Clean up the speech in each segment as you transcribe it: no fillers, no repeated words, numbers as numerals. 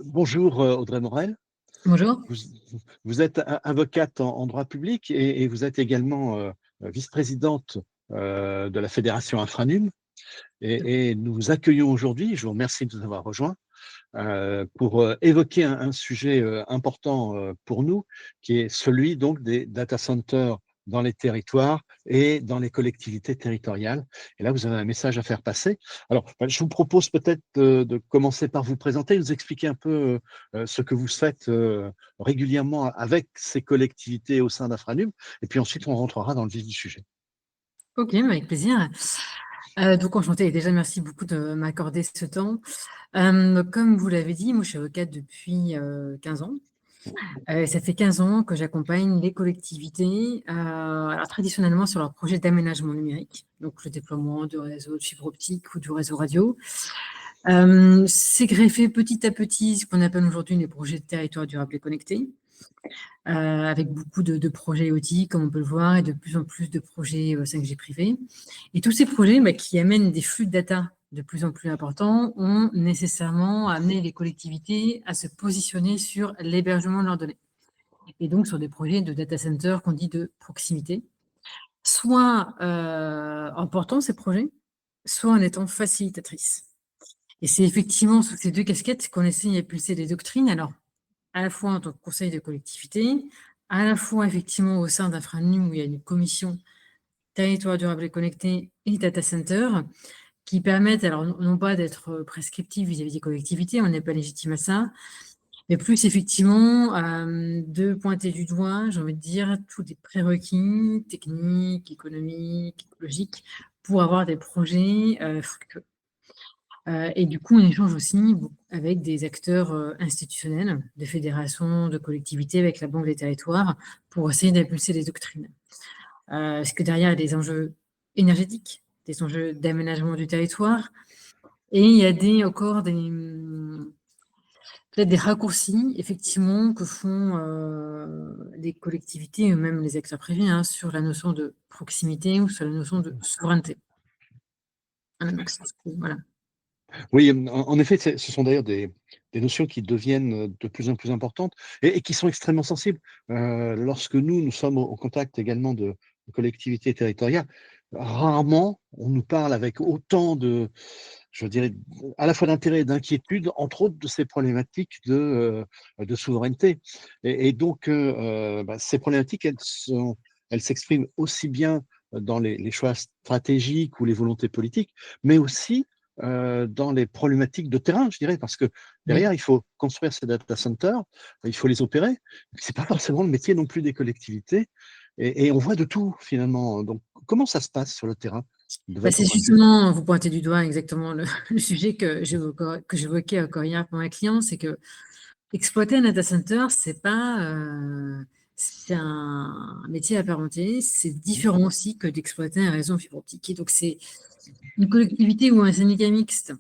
Bonjour Audrey Morel. Bonjour. Vous, vous êtes avocate en droit public et vous êtes également vice-présidente de la Fédération Infranum. Et nous vous accueillons aujourd'hui, je vous remercie de nous avoir rejoints, pour évoquer un sujet important pour nous, qui est celui donc des data centers dans les territoires et dans les collectivités territoriales. Et là, vous avez un message à faire passer. Alors, je vous propose peut-être de commencer par vous présenter, nous expliquer un peu ce que vous faites régulièrement avec ces collectivités au sein d'Infranum, et puis ensuite on rentrera dans le vif du sujet. Ok, avec plaisir. Donc, enchantée. Et déjà, merci beaucoup de m'accorder ce temps. Comme vous l'avez dit, moi, je suis avocate depuis 15 ans. Ça fait 15 ans que j'accompagne les collectivités, alors traditionnellement sur leurs projets d'aménagement numérique, donc le déploiement de réseaux de fibre optique ou du réseau radio. C'est greffé petit à petit ce qu'on appelle aujourd'hui les projets de territoire durable et connecté. Avec beaucoup de projets IoT, comme on peut le voir, et de plus en plus de projets 5G privés. Et tous ces projets qui amènent des flux de data de plus en plus importants ont nécessairement amené les collectivités à se positionner sur l'hébergement de leurs données. Et donc sur des projets de data center qu'on dit de proximité, soit en portant ces projets, soit en étant facilitatrice. Et c'est effectivement sous ces deux casquettes qu'on essaie d'impulser des doctrines. Alors, à la fois en tant que conseil de collectivité, à la fois effectivement au sein d'Infranum où il y a une commission territoire durable et connecté et data center qui permettent, alors non pas d'être prescriptifs vis-à-vis des collectivités, on n'est pas légitime à ça, mais plus effectivement de pointer du doigt, j'ai envie de dire, tous les prérequis techniques, économiques, écologiques pour avoir des projets fructueux. Et du coup, on échange aussi avec des acteurs institutionnels, des fédérations, de collectivités, avec la Banque des territoires, pour essayer d'impulser les doctrines. Parce que derrière, il y a des enjeux énergétiques, des enjeux d'aménagement du territoire, et il y a encore peut-être des raccourcis, effectivement, que font les collectivités, ou même les acteurs privés, sur la notion de proximité ou sur la notion de souveraineté. Voilà. Oui, en effet, ce sont d'ailleurs des notions qui deviennent de plus en plus importantes et qui sont extrêmement sensibles. Lorsque nous sommes au contact également de collectivités territoriales, rarement on nous parle avec autant de, je dirais, à la fois d'intérêt et d'inquiétude, entre autres de ces problématiques de souveraineté. Et donc, ces problématiques, elles s'expriment aussi bien dans les choix stratégiques ou les volontés politiques, mais aussi dans les problématiques de terrain, je dirais, parce que Oui. derrière, il faut construire ces data centers, il faut les opérer. C'est pas forcément le métier non plus des collectivités. Et on voit de tout, finalement. Donc, comment ça se passe sur le terrain, de votre C'est point de vue? justement, vous pointez du doigt exactement le sujet que j'évoquais encore hier pour un client, c'est que exploiter un data center, c'est un métier à part entière, c'est différent aussi que d'exploiter un réseau fibre optique. Et donc, c'est une collectivité ou un syndicat mixte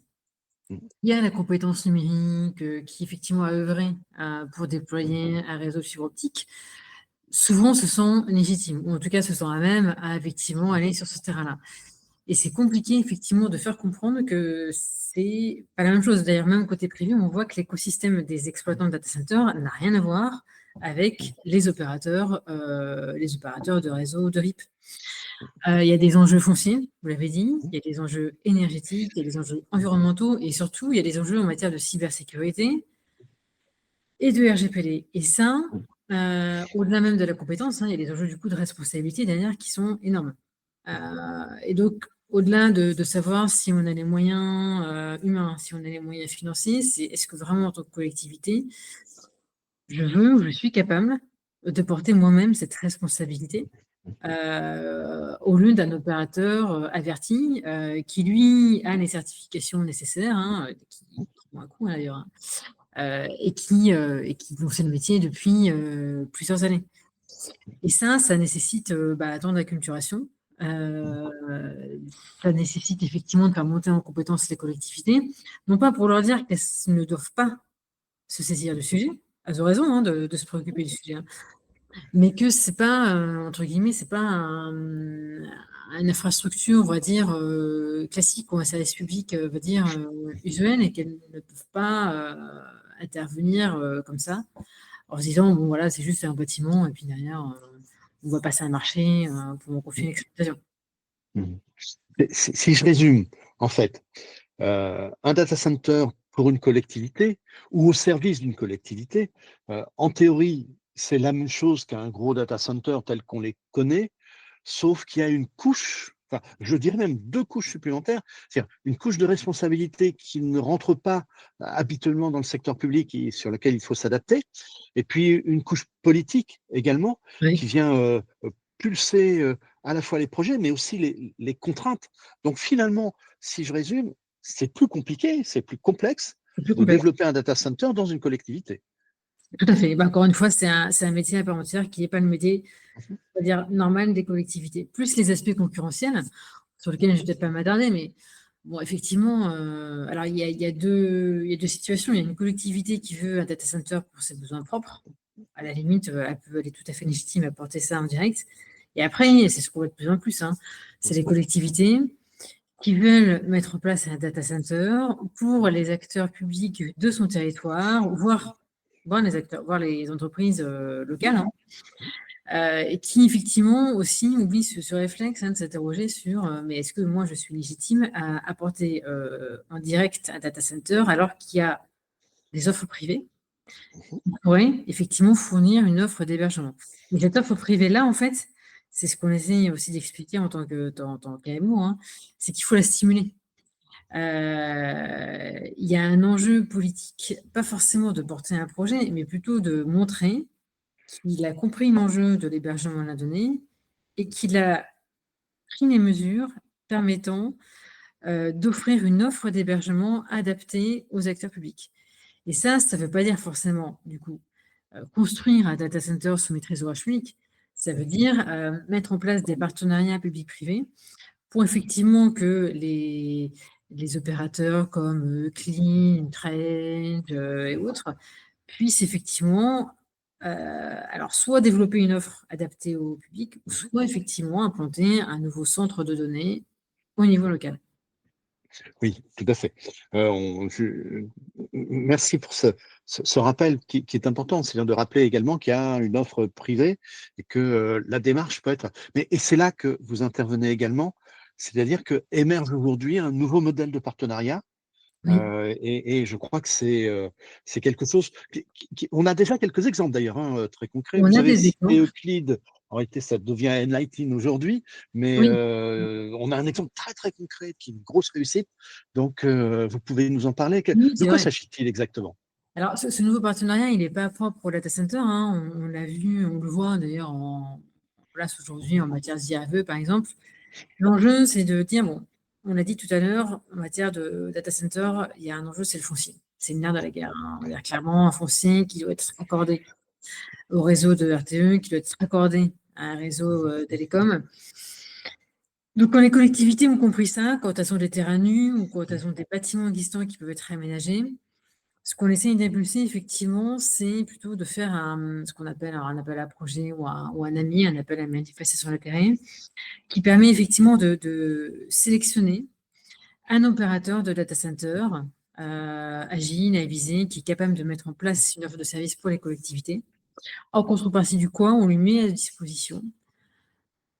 qui a la compétence numérique, qui effectivement a œuvré pour déployer un réseau de fibre optique, souvent se sent légitime, ou en tout cas se sent à même à effectivement aller sur ce terrain-là. Et c'est compliqué effectivement de faire comprendre que c'est pas la même chose. D'ailleurs, même côté privé, on voit que l'écosystème des exploitants de data centers n'a rien à voir avec les opérateurs de réseau de RIP. Il y a des enjeux fonciers, vous l'avez dit, il y a des enjeux énergétiques, il y a des enjeux environnementaux et surtout, il y a des enjeux en matière de cybersécurité et de RGPD. Et ça, au-delà même de la compétence, il y a des enjeux du coup de responsabilité derrière qui sont énormes. Et donc, au-delà de savoir si on a les moyens humains, si on a les moyens financiers, c'est est-ce que vraiment en tant que collectivité, je veux ou je suis capable de porter moi-même cette responsabilité au lieu d'un opérateur averti qui, lui, a les certifications nécessaires, qui ont un coût d'ailleurs, et qui dont c'est le métier depuis plusieurs années. Et ça nécessite un temps d'acculturation. Ça nécessite effectivement de faire monter en compétence les collectivités, non pas pour leur dire qu'elles ne doivent pas se saisir du sujet, elles ont raison de se préoccuper du sujet, mais que c'est pas, entre guillemets, c'est pas une infrastructure, on va dire, classique ou un service public, on va dire, usuel et qu'elles ne peuvent pas intervenir comme ça, en se disant, bon voilà, c'est juste un bâtiment, et puis derrière, on va passer un marché pour en confier une exploitation. Mhm. Si je résume, en fait, un data center pour une collectivité ou au service d'une collectivité, en théorie, c'est la même chose qu'un gros data center tel qu'on les connaît, sauf qu'il y a une couche, enfin, je dirais même 2 couches supplémentaires, c'est-à-dire une couche de responsabilité qui ne rentre pas habituellement dans le secteur public et sur laquelle il faut s'adapter, et puis une couche politique également qui Oui, vient pulser à la fois les projets, mais aussi les contraintes. Donc finalement, si je résume, c'est plus compliqué, c'est plus complexe c'est plus de complexe. développer un data center dans une collectivité. Tout à fait. Bah, encore une fois, c'est un métier à part entière qui n'est pas le métier, on va dire, normal des collectivités. Plus les aspects concurrentiels, sur lesquels je ne vais peut-être pas m'attarder, mais bon, effectivement, alors il y a deux situations. Il y a une collectivité qui veut un data center pour ses besoins propres. À la limite, elle est tout à fait légitime à porter ça en direct. Et après, c'est ce qu'on voit de plus en plus, hein, c'est les collectivités qui veulent mettre en place un data center pour les acteurs publics de son territoire, voire les entreprises locales, hein, et qui effectivement aussi oublient ce réflexe, hein, de s'interroger sur mais est-ce que moi je suis légitime à apporter en direct un data center alors qu'il y a des offres privées qui pourraient effectivement fournir une offre d'hébergement. Et cette offre privée-là, en fait, c'est ce qu'on essaie aussi d'expliquer en tant qu'AMO, hein, c'est qu'il faut la stimuler. Il y a un enjeu politique, pas forcément de porter un projet, mais plutôt de montrer qu'il a compris l'enjeu de l'hébergement à la donnée et qu'il a pris les mesures permettant d'offrir une offre d'hébergement adaptée aux acteurs publics. Et ça ne veut pas dire forcément, du coup, construire un data center sous maîtrise d'ouvrage public. Ça veut dire mettre en place des partenariats publics-privés pour effectivement que les opérateurs comme Clean, Trade et autres puissent effectivement, alors soit développer une offre adaptée au public, ou soit effectivement implanter un nouveau centre de données au niveau local. Oui, tout à fait. Merci pour ce rappel qui est important, c'est-à-dire de rappeler également qu'il y a une offre privée et que la démarche peut être. Et c'est là que vous intervenez également, c'est-à-dire que émerge aujourd'hui un nouveau modèle de partenariat. Oui, Et je crois que c'est quelque chose. On a déjà quelques exemples d'ailleurs, hein, très concrets. on Vous a avez des cité exemples. Euclid. En réalité, ça devient Enlighten aujourd'hui, mais Oui, on a un exemple très très concret qui est une grosse réussite. Donc, vous pouvez nous en parler. oui, De c'est quoi vrai. s'agit-il exactement? Alors, ce nouveau partenariat, il n'est pas propre au data center, hein. On l'a vu, on le voit d'ailleurs en place aujourd'hui en matière d'IAVE, par exemple. L'enjeu, c'est de dire, bon, on l'a dit tout à l'heure, en matière de data center, il y a un enjeu, c'est le foncier. C'est le nerf de la guerre, hein. On va dire clairement un foncier qui doit être accordé au réseau de RTE, qui doit être accordé à un réseau télécom. Donc, quand les collectivités ont compris ça, quand elles ont des terrains nus ou quand elles ont des bâtiments existants qui peuvent être aménagés, ce qu'on essaye d'impulser effectivement, c'est plutôt de faire ce qu'on appelle alors un appel à projet ou un AMI, un appel à manifestation d'intérêt, qui permet effectivement de sélectionner un opérateur de data center agile, avisé, qui est capable de mettre en place une offre de service pour les collectivités. En contrepartie du quoi, on lui met à disposition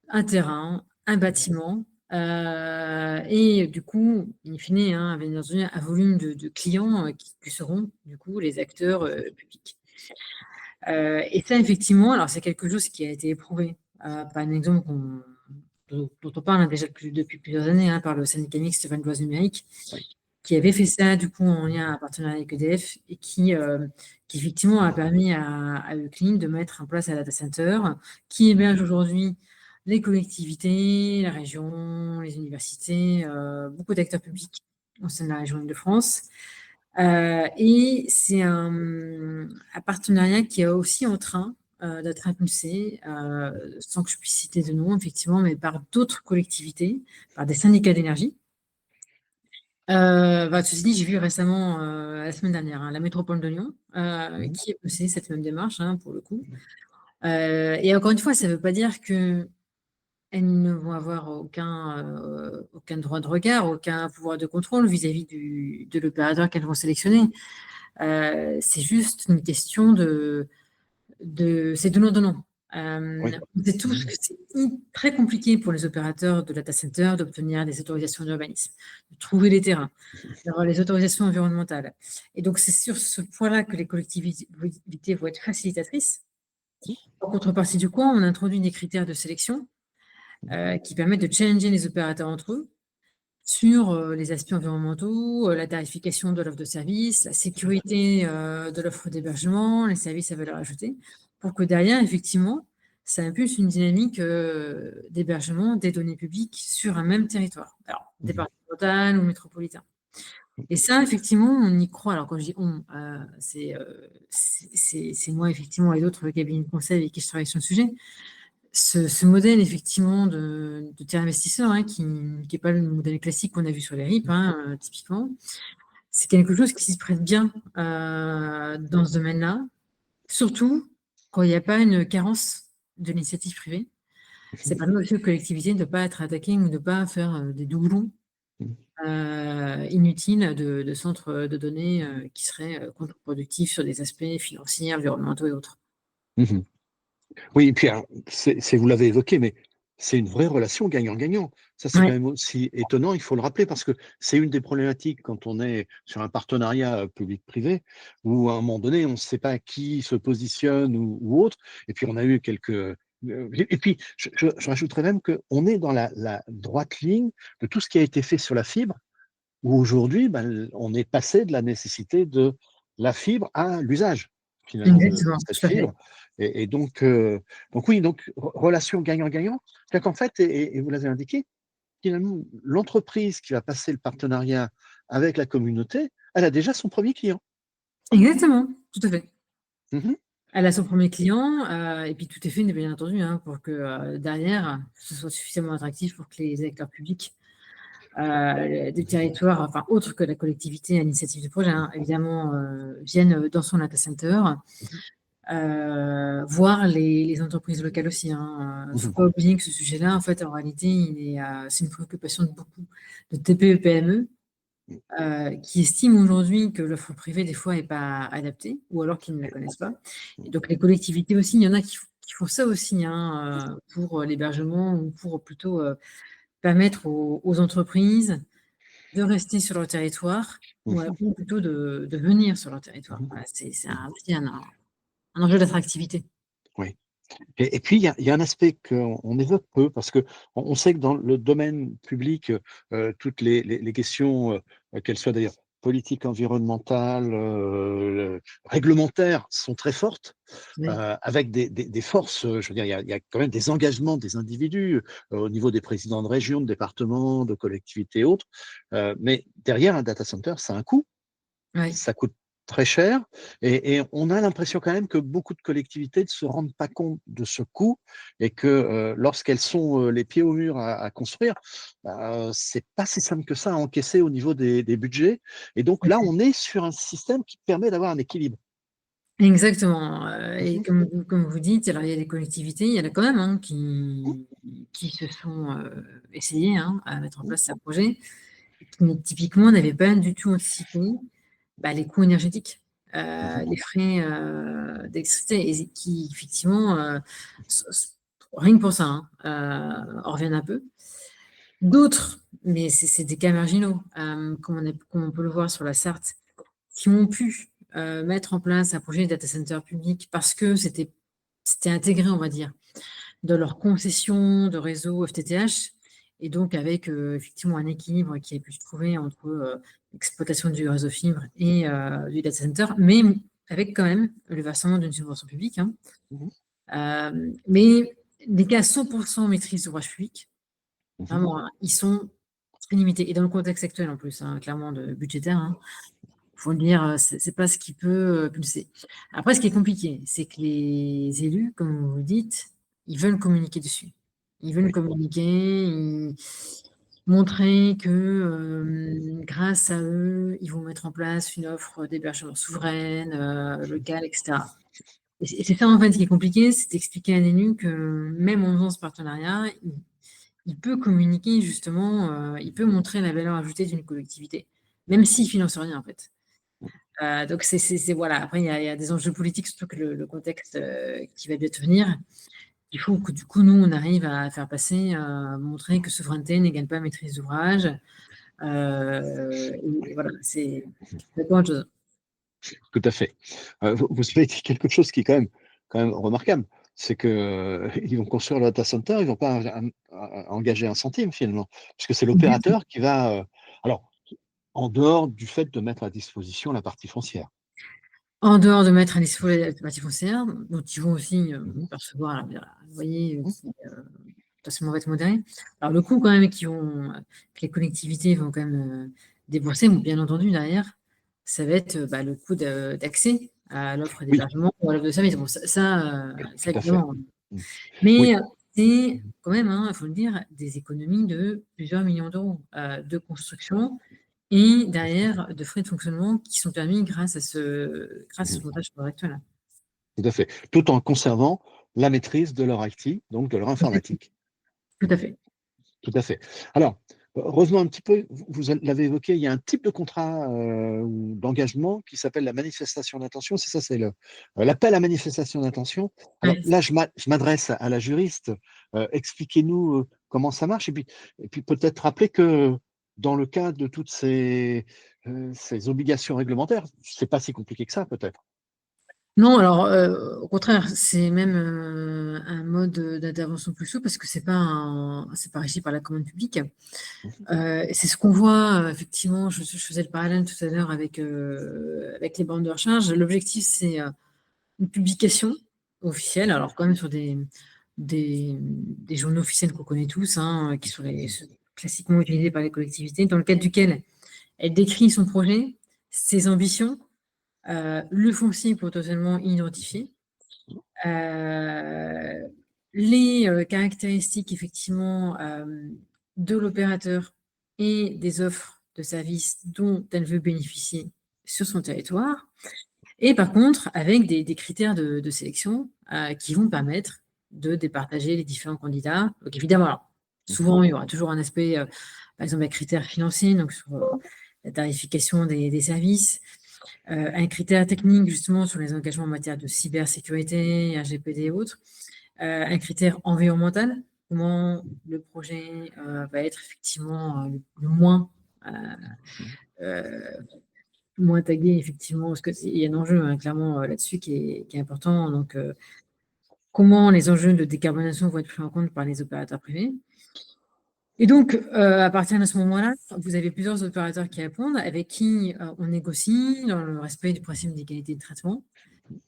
un terrain, un bâtiment, et du coup, in fine, hein, avec un volume de clients qui seront du coup les acteurs publics. Et ça, effectivement, alors c'est quelque chose qui a été éprouvé par un exemple dont on parle, hein, déjà depuis plusieurs années, hein, par le syndicat mixte Val-d'Oise numérique, Oui. qui avait fait ça du coup en lien à un partenariat avec EDF et qui effectivement a permis à Euclid de mettre en place un data center qui héberge aujourd'hui les collectivités, la région, les universités, beaucoup d'acteurs publics au sein de la région Île-de-France. Et c'est un partenariat qui est aussi en train d'être impulsé, sans que je puisse citer de nom, effectivement, mais par d'autres collectivités, par des syndicats d'énergie. Ceci dit, j'ai vu récemment, la semaine dernière, hein, la métropole de Lyon, qui a poussé cette même démarche, hein, pour le coup. Et encore une fois, ça ne veut pas dire qu'elles ne vont avoir aucun droit de regard, aucun pouvoir de contrôle vis-à-vis de l'opérateur qu'elles vont sélectionner. C'est juste une question c'est donnant-donnant. Oui. On sait tous que c'est très compliqué pour les opérateurs de data center d'obtenir des autorisations d'urbanisme, de trouver les terrains, d'avoir les autorisations environnementales. Et donc, c'est sur ce point-là que les collectivités vont être facilitatrices. En contrepartie du quoi, on introduit des critères de sélection qui permettent de challenger les opérateurs entre eux sur les aspects environnementaux, la tarification de l'offre de service, la sécurité de l'offre d'hébergement, les services à valeur ajoutée, pour que derrière, effectivement, ça impulse une dynamique d'hébergement des données publiques sur un même territoire, alors départemental ou métropolitain. Et ça, effectivement, on y croit. Alors, quand je dis on, c'est moi, effectivement, et d'autres cabinets de conseil avec qui je travaille sur le sujet. Ce modèle, effectivement, de tiers investisseur, hein, qui n'est pas le modèle classique qu'on a vu sur les RIP, hein, typiquement, c'est quelque chose qui s'y prête bien dans ce domaine-là, surtout quand il n'y a pas une carence de l'initiative privée. C'est pas aussi aux collectivités de ne pas être attaquées ou de ne pas faire des doublons inutiles de centres de données qui seraient contre-productifs sur des aspects financiers, environnementaux et autres. Oui, et puis alors, vous l'avez évoqué, mais c'est une vraie relation gagnant-gagnant. Ça, c'est Ouais. quand même aussi étonnant, il faut le rappeler, parce que c'est une des problématiques quand on est sur un partenariat public-privé, où à un moment donné, on ne sait pas qui se positionne ou autre. Et puis, on a eu quelques. Et puis, je rajouterais même qu'on est dans la droite ligne de tout ce qui a été fait sur la fibre, où aujourd'hui, ben, on est passé de la nécessité de la fibre à l'usage, finalement, de Exactement, cette tout à fait. fibre. Et donc oui, donc relation gagnant-gagnant. C'est-à-dire qu'en fait, et vous l'avez indiqué, finalement, l'entreprise qui va passer le partenariat avec la communauté, elle a déjà son premier client. Exactement, tout à fait. Mhm. Elle a son premier client, et puis tout est fait, bien entendu, hein, pour que derrière, ce soit suffisamment attractif pour que les acteurs publics des territoires, enfin autres que la collectivité à l'initiative du projet, hein, évidemment, viennent dans son data center, voir les entreprises locales aussi. Il ne faut pas oublier que ce sujet-là, en fait, en réalité, c'est une préoccupation de beaucoup de TPE, PME, qui estiment aujourd'hui que l'offre privée, des fois, n'est pas adaptée, ou alors qu'ils ne la connaissent pas. Et donc, les collectivités aussi, il y en a qui font ça aussi, hein, pour l'hébergement ou pour plutôt permettre aux entreprises de rester sur leur territoire ou plutôt de venir sur leur territoire. Voilà, c'est un enjeu d'attractivité. Oui. Et puis, il y a un aspect qu'on évoque peu, parce qu'on sait que dans le domaine public, toutes les questions, qu'elles soient d'ailleurs politiques, environnementales, réglementaires, sont très fortes, Oui. avec des forces. Je veux dire, il y a quand même des engagements des individus au niveau des présidents de région, de départements, de collectivités et autres. Mais derrière un data center, ça a un coût. Oui. Ça coûte très cher, et on a l'impression quand même que beaucoup de collectivités ne se rendent pas compte de ce coût, et que lorsqu'elles sont les pieds au mur à construire, c'est pas si simple que ça à encaisser au niveau des budgets. Et donc là, on est sur un système qui permet d'avoir un équilibre. Exactement. Et comme vous dites, alors il y a des collectivités, il y en a quand même, hein, qui se sont essayées, hein, à mettre en place un projet, qui typiquement n'avaient pas du tout anticipé les coûts énergétiques, les frais d'électricité, et qui effectivement, rien que pour ça, hein, en reviennent un peu. D'autres, mais c'est des cas marginaux, comme on peut le voir sur la Sarthe, qui ont pu mettre en place un projet de data center public parce que c'était intégré, on va dire, dans leur concession de réseau FTTH, et donc avec effectivement un équilibre qui a pu se trouver entre l'exploitation du réseau fibre et du data center, mais avec quand même le versement d'une subvention publique, hein. Mais les cas 100% maîtrise d'ouvrage public, vraiment, hein, ils sont très limités. Et dans le contexte actuel, en plus, hein, clairement, budgétaire, hein, faut le dire, c'est pas ce qui peut pulser. Après, ce qui est compliqué, c'est que les élus, comme vous dites, ils veulent communiquer dessus. Ils veulent communiquer, montrer que grâce à eux, ils vont mettre en place une offre d'hébergement souveraine, locale, etc. Et c'est ça, en fait, qui est compliqué, c'est d'expliquer à un élu que même en faisant ce partenariat, il peut communiquer justement, il peut montrer la valeur ajoutée d'une collectivité, même s'il finance rien, en fait. Donc, voilà. Après, il y a des enjeux politiques, surtout que le contexte qui va bientôt venir. Il faut que, du coup, nous, on arrive à faire passer, montrer que souveraineté n'égale pas maîtrise d'ouvrage. Et voilà, c'est complètement autre chose. Tout à fait. Vous avez dit quelque chose qui est quand même remarquable, c'est que, ils vont construire le data center, ils vont pas engager un centime finalement, puisque c'est l'opérateur qui va, alors, en dehors du fait de mettre à disposition la partie foncière. En dehors de mettre à disposition la partie foncière, dont ils vont aussi Mmh. percevoir un loyer Mmh. qui potentiellement va être modéré. Alors, le coût, quand même, que les collectivités vont quand même débourser, bien entendu, derrière, ça va être le coût d'accès à l'offre Oui, d'hébergement ou à l'offre de service. Bon, ça, tout à fait. évidemment. Mmh. Mais Oui. c'est Mmh. quand même, il faut le dire, des économies de plusieurs millions d'euros de construction et derrière de frais de fonctionnement qui sont permis grâce Mmh. au montage actuel. Tout à fait. Tout en conservant la maîtrise de leur IT, donc de leur informatique. Tout à fait. Tout à fait. Alors, revenons un petit peu, vous l'avez évoqué, il y a un type de contrat ou d'engagement qui s'appelle la manifestation d'intention. C'est ça, c'est l'appel à manifestation d'intention. Alors Ouais. là, je m'adresse à la juriste. Expliquez-nous comment ça marche. Et puis peut-être rappeler que dans le cas de toutes ces obligations réglementaires, c'est pas si compliqué que ça, peut-être. Non, alors, au contraire, c'est même un mode d'intervention plus souple parce que c'est pas régi par la commande publique. C'est ce qu'on voit, effectivement, je faisais le parallèle tout à l'heure avec les bandes de recharge. L'objectif, c'est une publication officielle, alors quand même sur des journaux officiels qu'on connaît tous, hein, qui sont classiquement utilisés par les collectivités, dans le cadre duquel elle décrit son projet, ses ambitions, le foncier potentiellement identifié, euh, les caractéristiques effectivement de l'opérateur et des offres de services dont elle veut bénéficier sur son territoire. Et par contre, avec des critères de sélection qui vont permettre de départager les différents candidats. Donc évidemment, alors, souvent, il y aura toujours un aspect, par exemple, un critère financier, donc sur la tarification des services, un critère technique justement sur les engagements en matière de cybersécurité, RGPD et autres, un critère environnemental, comment le projet va être effectivement le moins euh, moins tagué, effectivement, parce qu'il y a un enjeu clairement là-dessus qui est important. Donc, comment les enjeux de décarbonation vont être pris en compte par les opérateurs privés. Et donc, à partir de ce moment-là, vous avez plusieurs opérateurs qui répondent, avec qui on négocie dans le respect du principe d'égalité de traitement.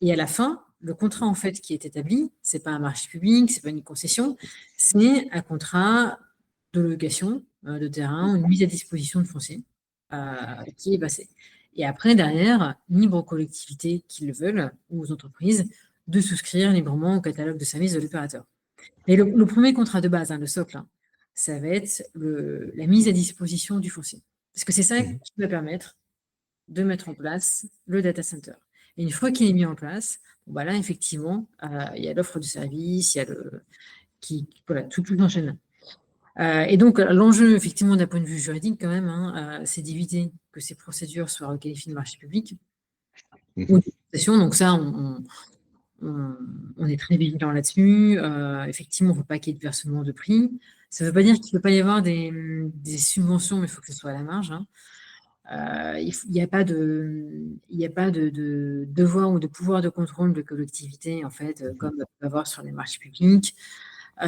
Et à la fin, le contrat en fait qui est établi, c'est pas un marché public, c'est pas une concession, c'est un contrat de location de terrain, une mise à disposition de foncier qui est passé. Et après, derrière, libre aux collectivités qui le veulent ou aux entreprises de souscrire librement au catalogue de services de l'opérateur. Mais le premier contrat de base, le socle, ça va être la mise à disposition du foncier. Parce que c'est ça Mhm. qui va permettre de mettre en place le data center. Et une fois qu'il est mis en place, bon, là, effectivement, il y a l'offre de service, il y a voilà, tout enchaîne. Et donc, l'enjeu, effectivement, d'un point de vue juridique, quand même, c'est d'éviter que ces procédures soient requalifiées de marché public ou Mhm. de concession. Donc ça, on est très vigilant là-dessus. Effectivement, il ne faut pas qu'il y ait de versement de prix. Ça ne veut pas dire qu'il ne peut pas y avoir des subventions, mais il faut que ce soit à la marge. Il n'y a pas de devoir ou de pouvoir de contrôle de collectivité, en fait, comme on peut avoir sur les marchés publics. Il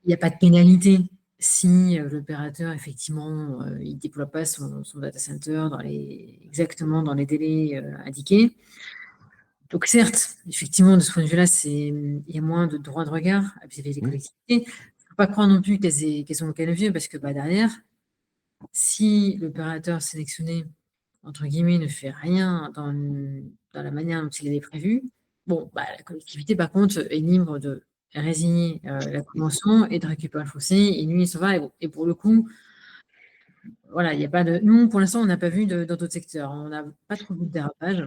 n'y a pas de pénalité si l'opérateur, effectivement, il ne déploie pas son data center exactement dans les délais indiqués. Donc certes, effectivement, de ce point de vue-là, il y a moins de droits de regard vis-à-vis des Mhm. collectivités. Il ne faut pas croire non plus qu'elles ont aucun levier, parce que derrière, si l'opérateur sélectionné, entre guillemets, ne fait rien dans la manière dont il avait prévu, bon, la collectivité, par contre, est libre de résilier la convention et de récupérer le fossé, et lui, il s'en va. Et pour le coup, voilà, il n'y a pas de. Nous, pour l'instant, on n'a pas vu dans d'autres secteurs. On n'a pas trop vu de dérapage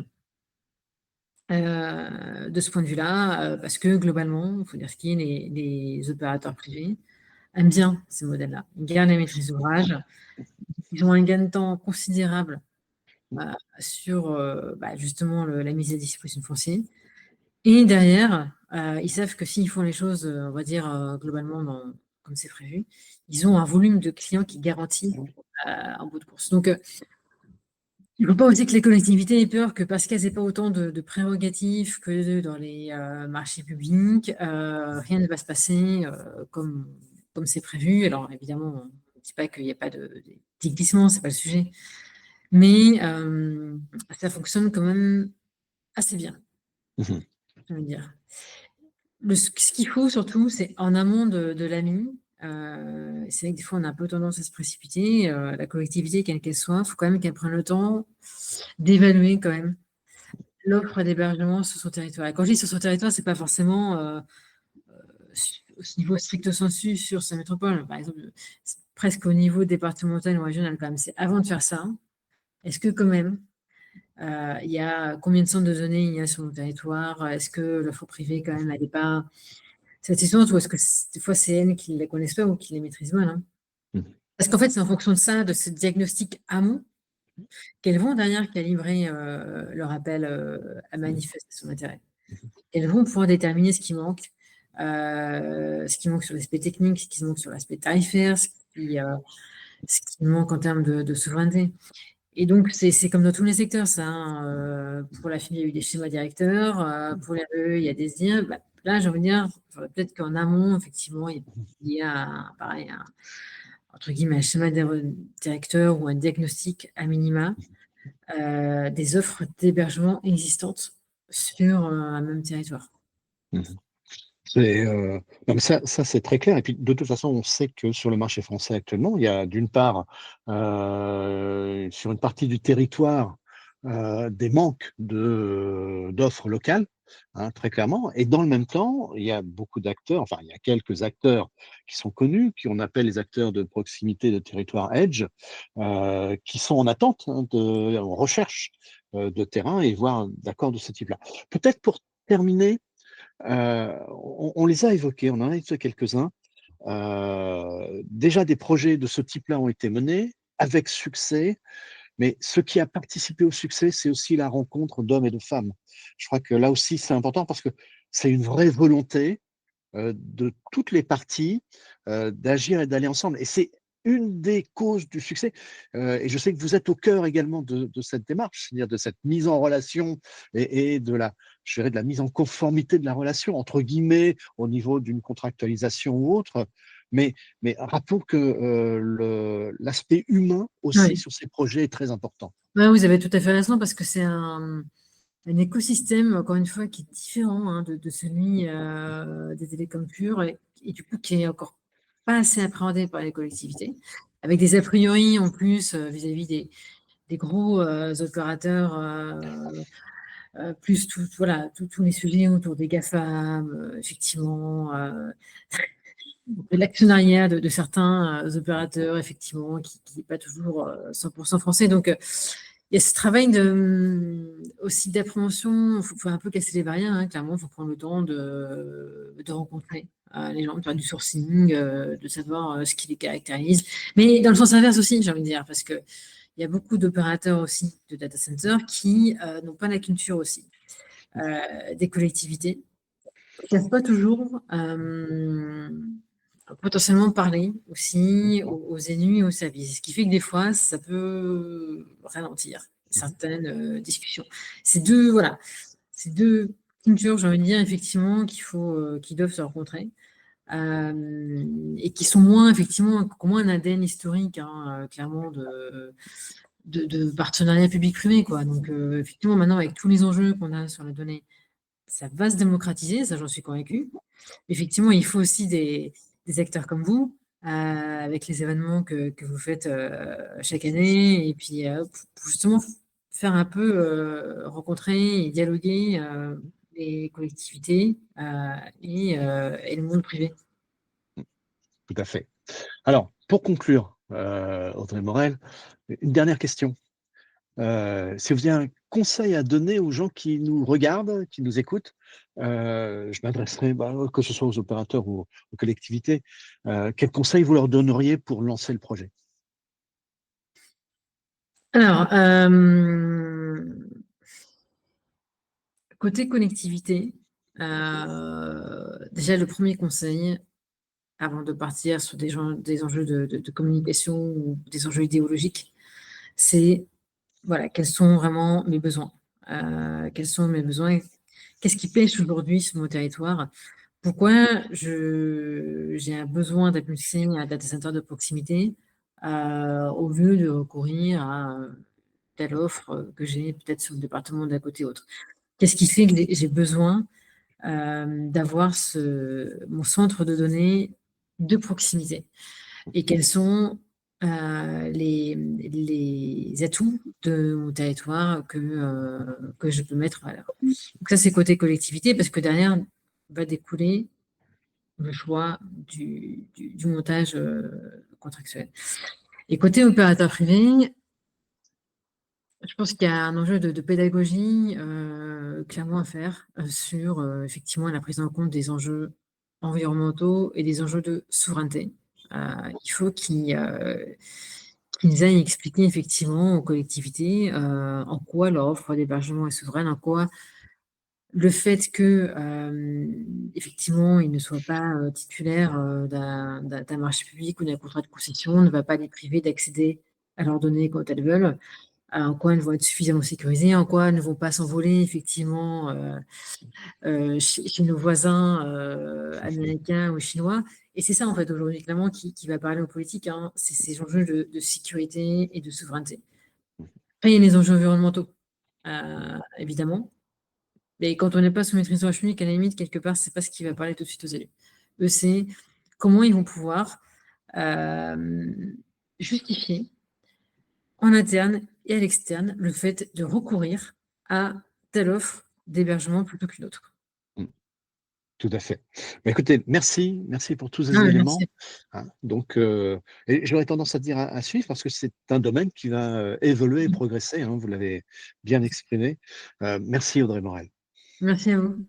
de ce point de vue-là, parce que globalement, il faut dire ce qui est, les opérateurs privés aiment bien ces modèles-là. Ils gardent la maîtrise d'ouvrage. Ils ont un gain de temps considérable sur justement la mise à disposition de foncier. Et derrière, ils savent que s'ils font les choses, on va dire, globalement comme c'est prévu, ils ont un volume de clients qui garantit en bout de course. Donc, il ne faut pas aussi que les collectivités aient peur que parce qu'elles n'aient pas autant de prérogatives que dans les marchés publics, rien ne va se passer comme c'est prévu. Alors évidemment, on ne dit pas qu'il n'y a pas de glissement, ce n'est pas le sujet. Mais ça fonctionne quand même assez bien, je veux dire. Ce qu'il faut surtout, c'est en amont de l'AMI. C'est vrai que des fois, on a un peu tendance à se précipiter. La collectivité, quelle qu'elle soit, il faut quand même qu'elle prenne le temps d'évaluer quand même l'offre d'hébergement sur son territoire. Et quand je dis sur son territoire, c'est pas forcément au niveau stricto sensu sur sa métropole. Par exemple, presque au niveau départemental ou régional quand même. C'est avant de faire ça, est-ce que quand même, il y a combien de centres de données il y a sur mon territoire? Est-ce que l'offre privée, quand même, elle n'est pas satisfaisante ou est-ce que des fois, c'est elles qui ne les connaissent pas ou qui les maîtrisent mal, hein? Parce qu'en fait, c'est en fonction de ça, de ce diagnostic amont, qu'elles vont derrière calibrer leur appel à manifester son intérêt. Elles vont pouvoir déterminer ce qui manque sur l'aspect technique, ce qui manque sur l'aspect tarifaire, ce qui manque en termes de souveraineté. Et donc, c'est comme dans tous les secteurs, ça, hein. Pour la fille, il y a eu des schémas directeurs. Pour les RE, il y a des SDIR. Là, j'ai envie de dire, peut-être qu'en amont, effectivement, il y a pareil, entre guillemets, un schéma directeur ou un diagnostic à minima des offres d'hébergement existantes sur un même territoire. Non, mais ça c'est très clair. Et puis, de toute façon, on sait que sur le marché français actuellement, il y a d'une part, sur une partie du territoire, des manques d'offres locales, hein, très clairement. Et dans le même temps, il y a beaucoup d'acteurs, enfin, il y a quelques acteurs qui sont connus, qu'on appelle les acteurs de proximité de territoire Edge, qui sont en attente, hein, en recherche de terrain et voire d'accords de ce type-là. Peut-être pour terminer, on les a évoqués, on en a évoqué quelques-uns. Déjà, des projets de ce type-là ont été menés avec succès, mais ce qui a participé au succès, c'est aussi la rencontre d'hommes et de femmes. Je crois que là aussi, c'est important parce que c'est une vraie volonté de toutes les parties d'agir et d'aller ensemble. Et c'est une des causes du succès. Et je sais que vous êtes au cœur également de cette démarche, c'est-à-dire de cette mise en relation et de je dirais, de la mise en conformité de la relation, entre guillemets, au niveau d'une contractualisation ou autre. Mais rappelons que l'aspect humain aussi sur ces projets est très important. Ouais, vous avez tout à fait raison parce que c'est un écosystème, encore une fois, qui est différent, hein, de celui des télécoms purs et du coup qui est encore pas assez appréhendé par les collectivités, avec des a priori en plus vis-à-vis des gros opérateurs, plus voilà, tous les sujets autour des GAFAM, effectivement, de l'actionnariat de certains opérateurs, effectivement, qui n'est pas toujours 100% français. Donc, il y a ce travail aussi d'appréhension. Il faut un peu casser les barrières, hein, clairement. Il faut prendre le temps de rencontrer les gens, de faire du sourcing, de savoir ce qui les caractérise. Mais dans le sens inverse aussi, j'ai envie de dire, parce qu'il y a beaucoup d'opérateurs aussi de data centers qui n'ont pas la culture aussi des collectivités, qui ne savent pas toujours potentiellement parler aussi aux élus et aux services. Ce qui fait que des fois, ça peut ralentir certaines discussions. C'est deux cultures, j'ai envie de dire, effectivement, qui doivent se rencontrer. Et qui sont moins, effectivement, qui ont moins un ADN historique, hein, clairement, de partenariat public-privé, quoi. Donc, effectivement, maintenant, avec tous les enjeux qu'on a sur la donnée, ça va se démocratiser, ça, j'en suis convaincue. Effectivement, il faut aussi des acteurs comme vous, avec les événements que vous faites chaque année, et puis pour justement faire un peu rencontrer et dialoguer les collectivités et le monde privé. Tout à fait. Alors, pour conclure, Audrey Morel, une dernière question. Si vous avez un conseil à donner aux gens qui nous regardent, qui nous écoutent, je m'adresserai, que ce soit aux opérateurs ou aux collectivités, quel conseil vous leur donneriez pour lancer le projet? Alors, côté connectivité, déjà le premier conseil, avant de partir sur des enjeux de communication ou des enjeux idéologiques, c'est voilà, quels sont vraiment mes besoins? Quels sont mes besoins? Qu'est-ce qui pêche aujourd'hui sur mon territoire? Pourquoi j'ai un besoin d'impulser un data center de proximité, au lieu de recourir à telle offre que j'ai peut-être sur le département d'à côté autre? Qu'est-ce qui fait que j'ai besoin d'avoir mon centre de données de proximité? Et quels sont les atouts de mon territoire que je peux mettre en valeur? Donc ça, c'est côté collectivité, parce que derrière va découler le choix du montage contractuel. Et côté opérateur privé, je pense qu'il y a un enjeu de pédagogie clairement à faire sur effectivement la prise en compte des enjeux environnementaux et des enjeux de souveraineté. Il faut qu'ils aillent expliquer effectivement aux collectivités en quoi leur offre d'hébergement est souveraine, en quoi le fait que effectivement ils ne soient pas titulaires d'un marché public ou d'un contrat de concession ne va pas les priver d'accéder à leurs données quand elles veulent, en quoi elles vont être suffisamment sécurisées, en quoi elles ne vont pas s'envoler effectivement chez nos voisins américains ou chinois. Et c'est ça, en fait, aujourd'hui, clairement, qui va parler aux politiques, hein. C'est ces enjeux de sécurité et de souveraineté. Après, il y a les enjeux environnementaux, évidemment. Mais quand on n'est pas sous maîtrise d'ouvrage public, à la limite, quelque part, c'est pas ce qui va parler tout de suite aux élus. Eux, c'est comment ils vont pouvoir justifier en interne et à l'externe le fait de recourir à telle offre d'hébergement plutôt qu'une autre. Mmh. Tout à fait. Bah, écoutez, merci pour tous Non, ces mais éléments, merci. hein. Donc, et j'aurais tendance à dire à suivre parce que c'est un domaine qui va, évoluer et progresser, hein, vous l'avez bien exprimé. Merci Audrey Morel. Merci à vous.